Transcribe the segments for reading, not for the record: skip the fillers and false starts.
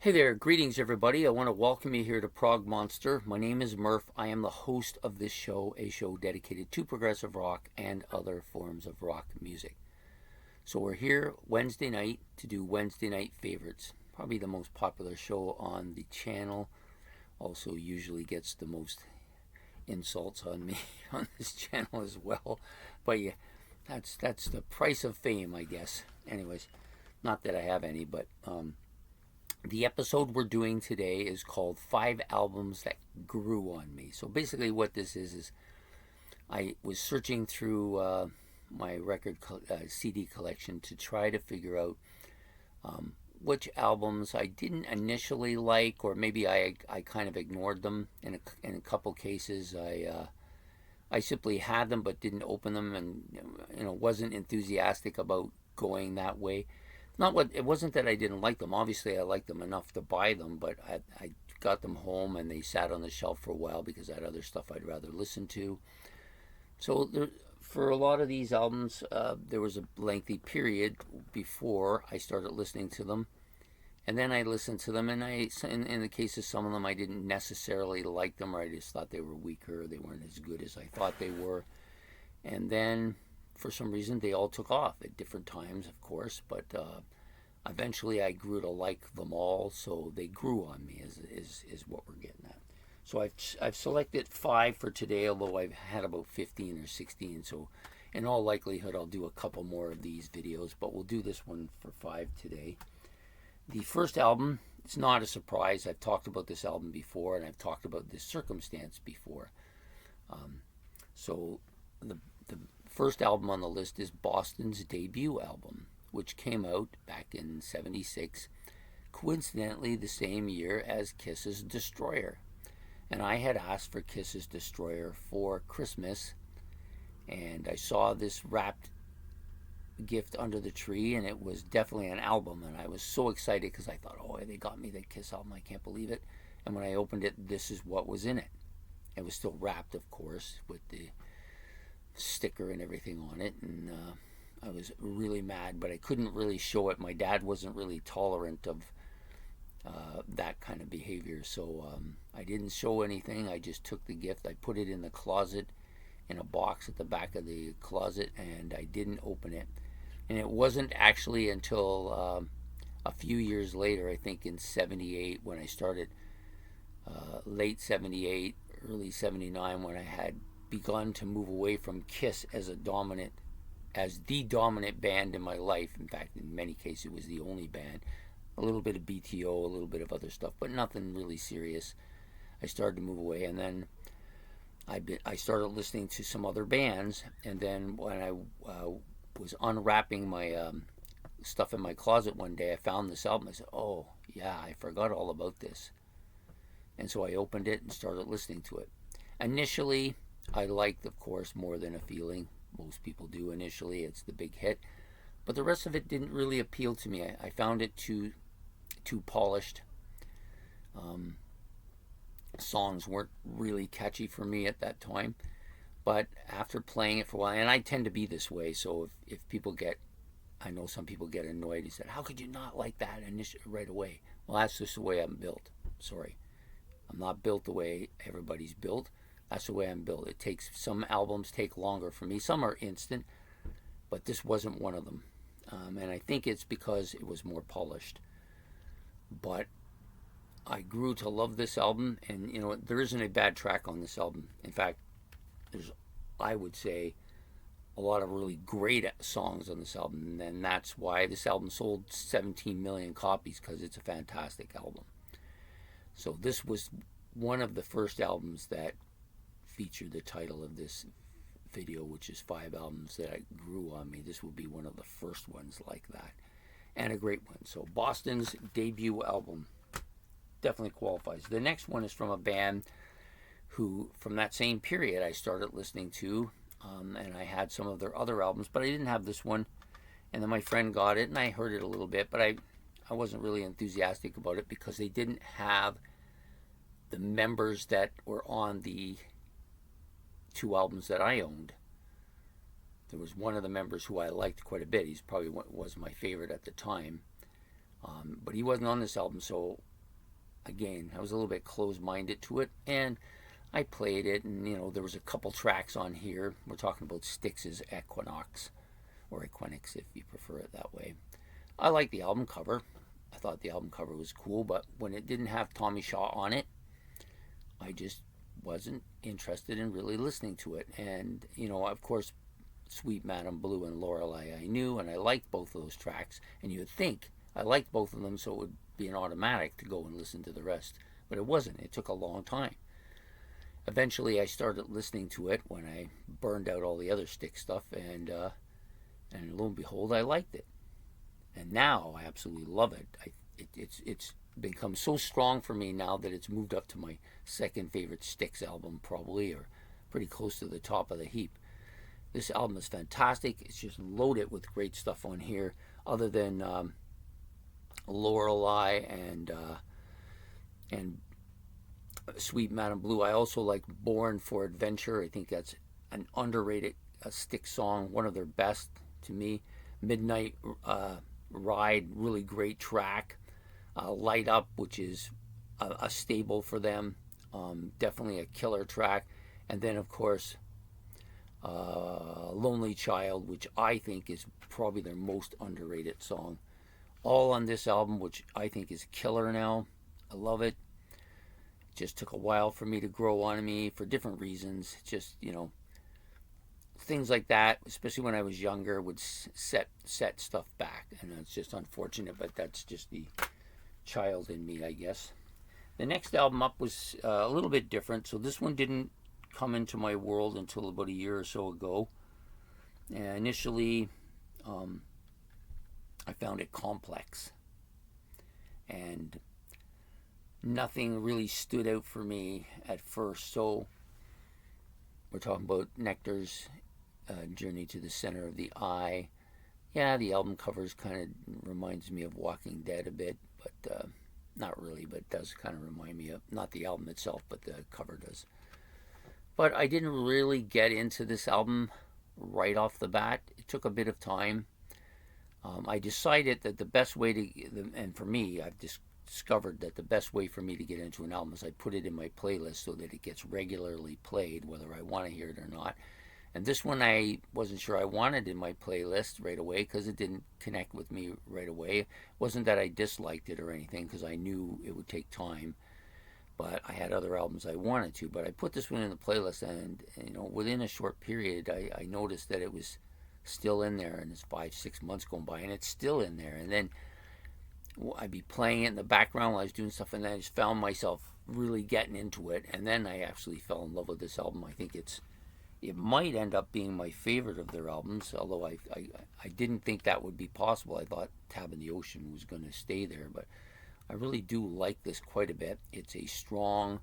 Hey there, greetings everybody. I want to welcome you here to Prog Monster. My name is Murph. I am the host of this show, a show dedicated to progressive rock and other forms of rock music. So we're here Wednesday night to do Wednesday night favorites. Probably the most popular show on the channel. Also usually gets the most insults on me on this channel as well. But yeah, that's the price of fame, I guess. Anyways, not that I have any, but the episode we're doing today is called 5 Albums That Grew on Me. So basically what this is I was searching through my record CD collection to try to figure out which albums I didn't initially like, or maybe I kind of ignored them. In a couple cases I simply had them but didn't open them, and wasn't enthusiastic about going that way. It wasn't that I didn't like them. Obviously, I liked them enough to buy them, but I got them home and they sat on the shelf for a while because I had other stuff I'd rather listen to. So for a lot of these albums, there was a lengthy period before I started listening to them, and then I listened to them, and in the case of some of them, I didn't necessarily like them, or I just thought they were weaker, they weren't as good as I thought they were, and then for some reason they all took off at different times, of course, but eventually I grew to like them all, so they grew on me is what we're getting at. So I've selected 5 for today, although I've had about 15 or 16, so in all likelihood I'll do a couple more of these videos, but we'll do this one for 5 today. The first album, it's not a surprise. I've talked about this album before, and I've talked about this circumstance before. So the first album on the list is Boston's debut album, which came out back in '76, coincidentally the same year as Kiss's Destroyer. And I had asked for Kiss's Destroyer for Christmas, and I saw this wrapped gift under the tree, and it was definitely an album, and I was so excited because I thought, oh, they got me the Kiss album, I can't believe it. And when I opened it, this is what was in it. It was still wrapped, of course, with the sticker and everything on it, and I was really mad, but I couldn't really show it. My dad wasn't really tolerant of that kind of behavior, so I didn't show anything. I just took the gift, I put it in the closet, in a box at the back of the closet, and I didn't open it. And it wasn't actually until a few years later, I think in '78, when I started, late '78, early '79, when I had begun to move away from Kiss as the dominant band in my life. In fact, in many cases, it was the only band. A little bit of BTO, a little bit of other stuff, but nothing really serious. I started to move away, and then I started listening to some other bands, and then when I was unwrapping my stuff in my closet one day, I found this album. I said, oh, yeah, I forgot all about this. And so I opened it and started listening to it. Initially, I liked, of course, More Than a Feeling. Most people do initially. It's the big hit. But the rest of it didn't really appeal to me. I found it too polished. Songs weren't really catchy for me at that time. But after playing it for a while, and I tend to be this way, so if people I know some people get annoyed. He said, how could you not like that right away? Well, that's just the way I'm built. Sorry. I'm not built the way everybody's built. That's the way I'm built. Some albums take longer for me. Some are instant, but this wasn't one of them. And I think it's because it was more polished. But I grew to love this album, and there isn't a bad track on this album. In fact, there's, I would say, a lot of really great songs on this album, and that's why this album sold 17 million copies, because it's a fantastic album. So this was one of the first albums that featured the title of this video, which is 5 albums that grew on me. This will be one of the first ones like that, and a great one. So Boston's debut album definitely qualifies. The next one is from a band who, from that same period, I started listening to, and I had some of their other albums, but I didn't have this one. And then my friend got it, and I heard it a little bit, but I wasn't really enthusiastic about it because they didn't have the members that were on the 2 albums that I owned. There was one of the members who I liked quite a bit. He's probably was my favorite at the time, but he wasn't on this album, so again, I was a little bit closed-minded to it, and I played it, and there was a couple tracks on here. We're talking about Styx's Equinox, or Equinix if you prefer it that way. I like the album cover. I thought the album cover was cool, but when it didn't have Tommy Shaw on it, I just wasn't interested in really listening to it. And, of course, Sweet Madam Blue and Lorelei I knew, and I liked both of those tracks. And you would think I liked both of them, so it would be an automatic to go and listen to the rest. But it wasn't. It took a long time. Eventually, I started listening to it when I burned out all the other Styx stuff, and lo and behold, I liked it. And now I absolutely love it. It's become so strong for me now that it's moved up to my second favorite Styx album, probably, or pretty close to the top of the heap. This album is fantastic. It's just loaded with great stuff on here, other than Lorelei and Sweet Madam Blue. I also like Born for Adventure. I think that's an underrated Styx song, one of their best to me. Midnight Ride, really great track. Light Up, which is a staple for them, definitely a killer track. And then, of course, Lonely Child, which I think is probably their most underrated song. All on this album, which I think is killer now. I love it. It just took a while for me to grow on me for different reasons. Just, things like that, especially when I was younger, would set stuff back. And it's just unfortunate, but that's just the child in me, I guess. The next album up was a little bit different. So this one didn't come into my world until about a year or so ago. And initially, I found it complex. And nothing really stood out for me at first. So we're talking about Nectar's Journey to the Center of the Eye. Yeah, the album covers kind of reminds me of Walking Dead a bit, but not really, but it does kind of remind me of, not the album itself, but the cover does. But I didn't really get into this album right off the bat. It took a bit of time. I decided that the best way to, and for me, I've discovered that the best way for me to get into an album is I put it in my playlist so that it gets regularly played, whether I want to hear it or not. And this one I wasn't sure I wanted in my playlist right away because it didn't connect with me right away. It wasn't that I disliked it or anything, because I knew it would take time. But I had other albums I wanted to. But I put this one in the playlist, and within a short period, I noticed that it was still in there, and it's 5-6 months going by, and it's still in there. And then I'd be playing it in the background while I was doing stuff, and then I just found myself really getting into it. And then I actually fell in love with this album. I think it might end up being my favorite of their albums, although I didn't think that would be possible. I thought Tab in the Ocean was going to stay there, but I really do like this quite a bit. It's a strong,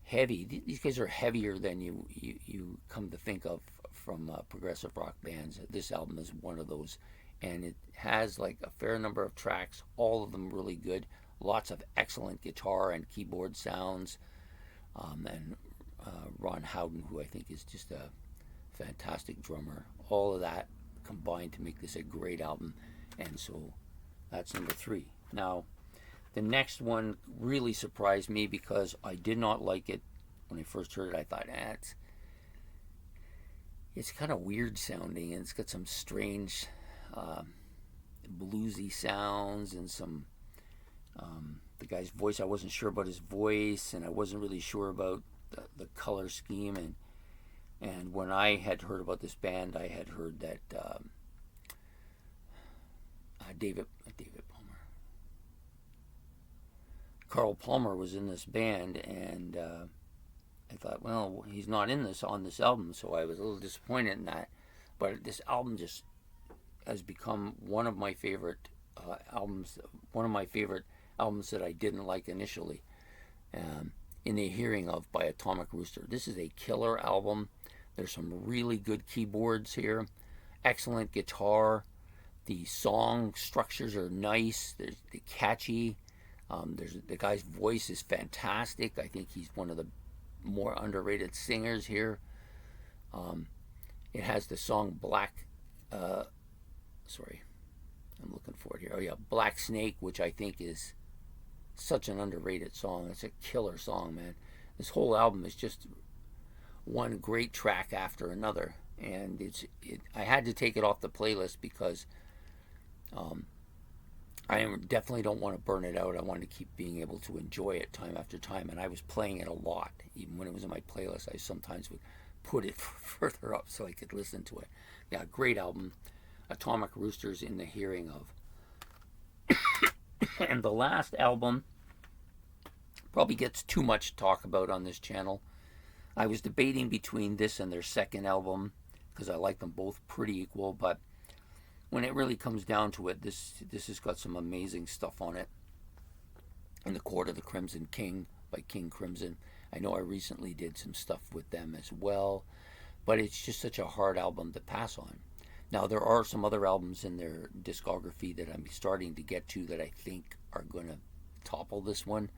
heavy. These guys are heavier than you come to think of from progressive rock bands. This album is one of those, and it has like a fair number of tracks, all of them really good. Lots of excellent guitar and keyboard sounds, and Ron Howden, who I think is just a fantastic drummer. All of that combined to make this a great album, and so that's number 3. Now, the next one really surprised me because I did not like it when I first heard it. I thought, it's kind of weird sounding, and it's got some strange bluesy sounds and some the guy's voice. I wasn't sure about his voice, and I wasn't really sure about the color scheme, and when I had heard about this band, I had heard that Carl Palmer was in this band, and I thought, well, he's not on this album, so I was a little disappointed in that. But this album just has become one of my favorite albums. One of my favorite albums that I didn't like initially. In the Hearing Of by Atomic Rooster. This is a killer album. There's some really good keyboards here, excellent guitar. The song structures are nice. They're catchy. The guy's voice is fantastic. I think he's one of the more underrated singers here. It has the song Black Snake, which I think is such an underrated song. It's a killer song, man. This whole album is just one great track after another, and I had to take it off the playlist because I definitely don't want to burn it out. I want to keep being able to enjoy it time after time, and I was playing it a lot. Even when it was in my playlist, I sometimes would put it further up so I could listen to it. Yeah, great album. Atomic Roosters, In the Hearing Of. And the last album probably gets too much to talk about on this channel. I was debating between this and their second album because I like them both pretty equal, but when it really comes down to it, this has got some amazing stuff on it. In the Court of the Crimson King by King Crimson. I know I recently did some stuff with them as well, but it's just such a hard album to pass on. Now, there are some other albums in their discography that I'm starting to get to that I think are going to topple this one,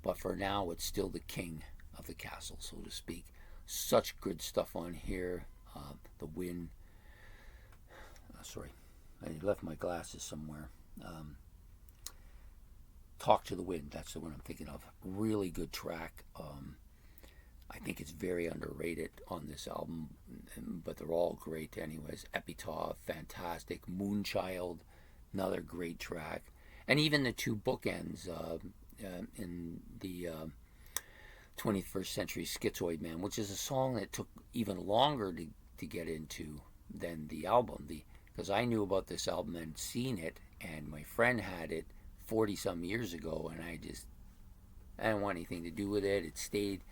but for now, it's still the king of the castle, so to speak. Such good stuff on here. The Wind. Sorry, I left my glasses somewhere. Talk to the Wind, that's the one I'm thinking of. Really good track. I think it's very underrated on this album, but they're all great anyways. Epitaph, fantastic. Moonchild, another great track. And even the two bookends in the 21st Century Schizoid Man, which is a song that took even longer to get into than the album. Because I knew about this album and seen it, and my friend had it 40-some years ago, and I didn't want anything to do with it. It stayed.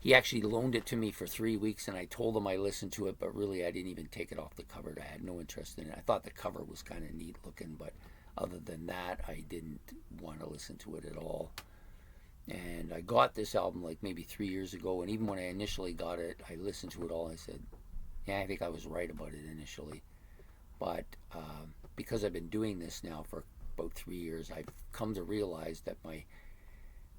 He actually loaned it to me for 3 weeks, and I told him I listened to it, but really I didn't even take it off the cover. I had no interest in it. I thought the cover was kind of neat looking, but other than that, I didn't want to listen to it at all. And I got this album like maybe 3 years ago, and even when I initially got it, I listened to it all. I said, yeah, I think I was right about it initially. But because I've been doing this now for about 3 years, I've come to realize that my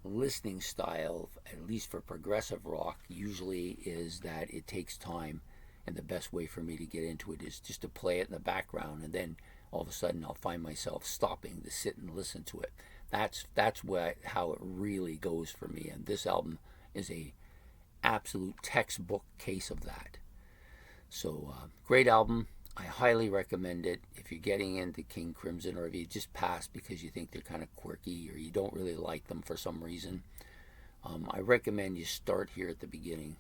listening style, at least for progressive rock, usually is that it takes time, and the best way for me to get into it is just to play it in the background, and then all of a sudden I'll find myself stopping to sit and listen to it. That's how it really goes for me, and this album is a absolute textbook case of that. So great album. I highly recommend it if you're getting into King Crimson, or if you just pass because you think they're kind of quirky or you don't really like them for some reason. I recommend you start here at the beginning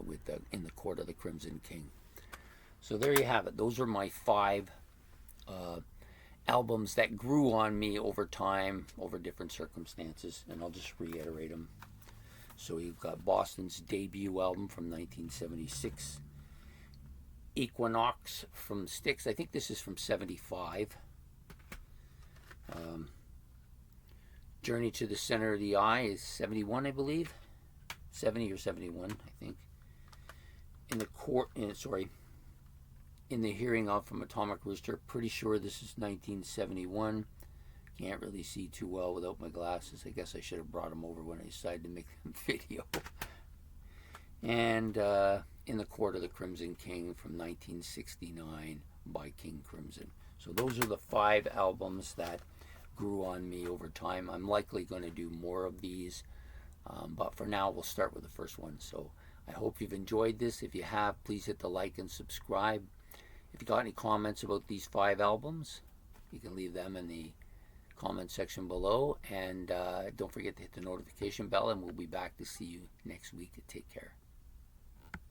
with In the Court of the Crimson King. So there you have it. Those are my 5 albums that grew on me over time, over different circumstances, and I'll just reiterate them. So you've got Boston's debut album from 1976. Equinox from Styx. I think this is from 75. Journey to the Center of the Eye is 71, I believe. 70 or 71, I think. In the Hearing Of from Atomic Rooster. Pretty sure this is 1971. Can't really see too well without my glasses. I guess I should have brought them over when I decided to make the video. And In the Court of the Crimson King from 1969 by King Crimson. So those are the 5 albums that grew on me over time. I'm likely going to do more of these, but for now we'll start with the first one. So I hope you've enjoyed this. If you have, please hit the like and subscribe. If you got any comments about these 5 albums, you can leave them in the comment section below, and don't forget to hit the notification bell, and we'll be back to see you next week. Take care.